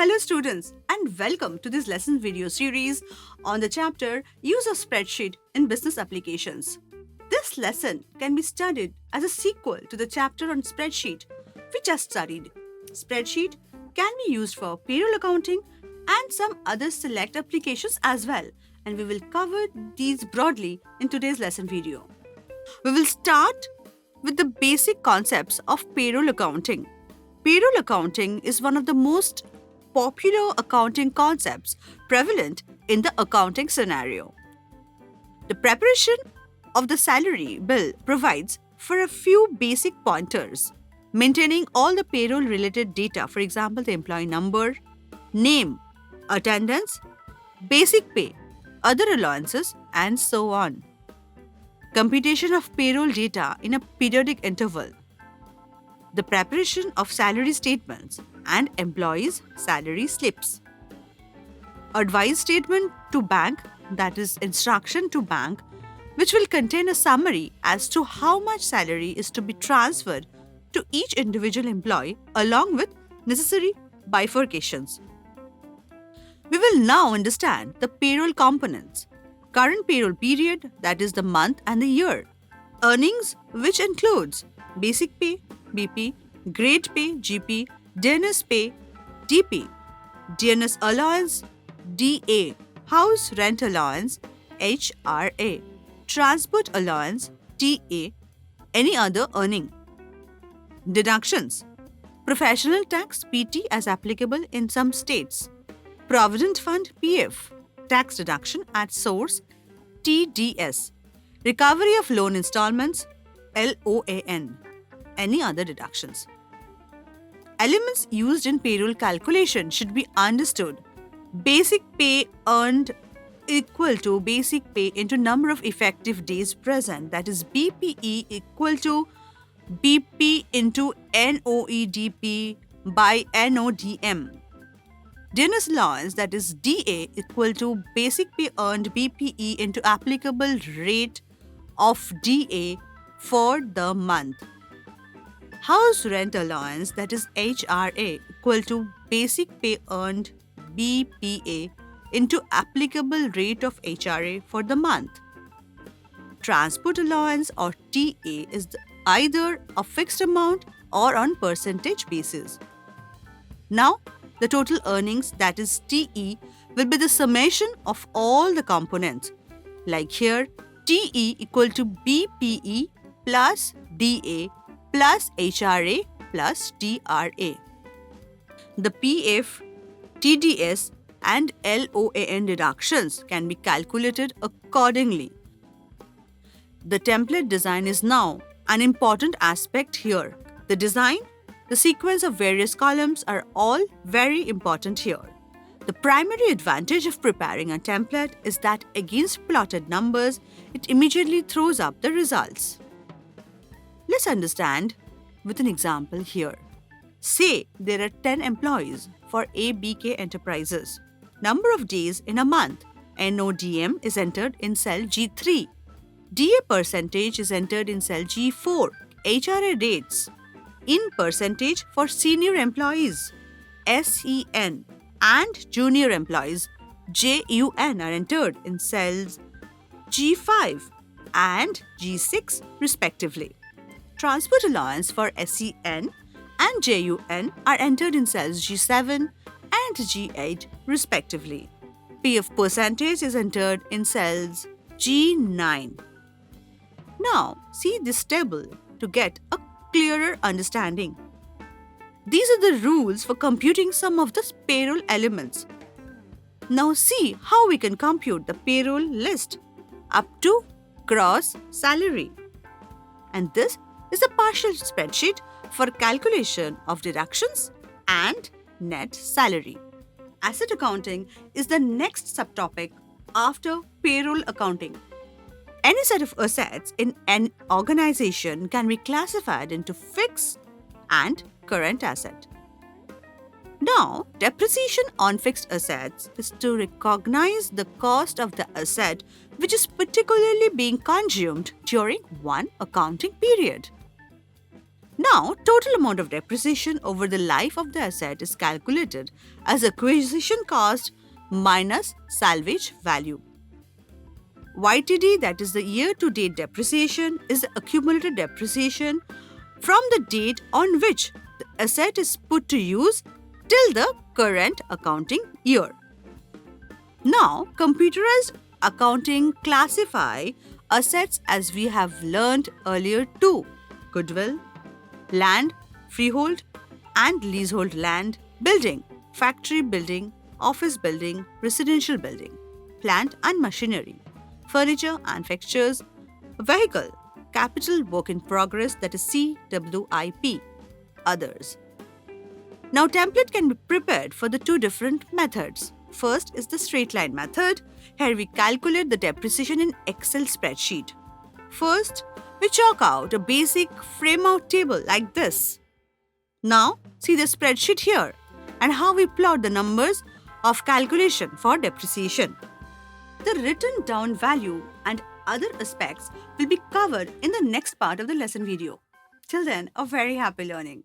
Hello students and welcome to this lesson video series on the chapter Use of Spreadsheet in Business Applications. This lesson can be studied as a sequel to the chapter on spreadsheet we just studied. Spreadsheet can be used for payroll accounting and some other select applications as well, and we will cover these broadly in today's lesson video. We will start with the basic concepts of payroll accounting. Payroll accounting is one of the most popular accounting concepts prevalent in the accounting scenario. The preparation of the salary bill provides for a few basic pointers, maintaining all the payroll related data, for example, the employee number, name, attendance, basic pay, other allowances, and so on. Computation of payroll data in a periodic interval. The preparation of salary statements and employees' salary slips. Advice statement to bank, that is instruction to bank, which will contain a summary as to how much salary is to be transferred to each individual employee along with necessary bifurcations. We will now understand the payroll components. Current payroll period, that is the month and the year. Earnings, which includes basic pay, BP, grade pay, GP, DNS pay, DP, DNS allowance, DA, house rent allowance, HRA, transport allowance, TA, any other earning. Deductions, professional tax, PT as applicable in some states, Provident Fund, PF, tax deduction at source, TDS, recovery of loan installments, LOAN, any other deductions. Elements used in payroll calculation should be understood. Basic pay earned equal to basic pay into number of effective days present, that is BPE equal to BP into NOEDP by NODM. DNS allowance, that is DA equal to basic pay earned BPE into applicable rate of DA for the month. House rent allowance, that is HRA equal to basic pay earned BPA into applicable rate of HRA for the month. Transport allowance or TA is either a fixed amount or on percentage basis. Now, the total earnings, that is TE, will be the summation of all the components. Like here, TE equal to BPE plus DA plus HRA plus TRA. The PF, TDS and LOAN deductions can be calculated accordingly. The template design is now an important aspect here. The design, the sequence of various columns are all very important here. The primary advantage of preparing a template is that against plotted numbers, it immediately throws up the results. Let's understand with an example here. Say there are 10 employees for ABK Enterprises. Number of days in a month, NODM is entered in cell G3. DA percentage is entered in cell G4. HRA rates in percentage for senior employees, SEN, and junior employees, JUN, are entered in cells G5 and G6 respectively. Transport allowance for SEN and JUN are entered in cells G7 and G8 respectively. PF percentage is entered in cells G9. Now, see this table to get a clearer understanding. These are the rules for computing some of the payroll elements. Now see how we can compute the payroll list up to gross salary. And this is a partial spreadsheet for calculation of deductions and net salary. Asset accounting is the next subtopic after payroll accounting. Any set of assets in an organization can be classified into fixed and current asset. Now, depreciation on fixed assets is to recognize the cost of the asset which is particularly being consumed during one accounting period. Now, total amount of depreciation over the life of the asset is calculated as acquisition cost minus salvage value. YTD, that is the year-to-date depreciation, is the accumulated depreciation from the date on which the asset is put to use till the current accounting year. Now, computerized accounting classify assets as we have learned earlier too: goodwill, land, freehold and leasehold land, building, factory building, office building, residential building, plant and machinery, furniture and fixtures, vehicle, capital work in progress, that is CWIP, others. Now, template can be prepared for the two different methods. First is the straight line method. Here we calculate the depreciation in Excel spreadsheet. First, we chalk out a basic frame out table like this. Now, see the spreadsheet here and how we plot the numbers of calculation for depreciation. The written down value and other aspects will be covered in the next part of the lesson video. Till then, a very happy learning.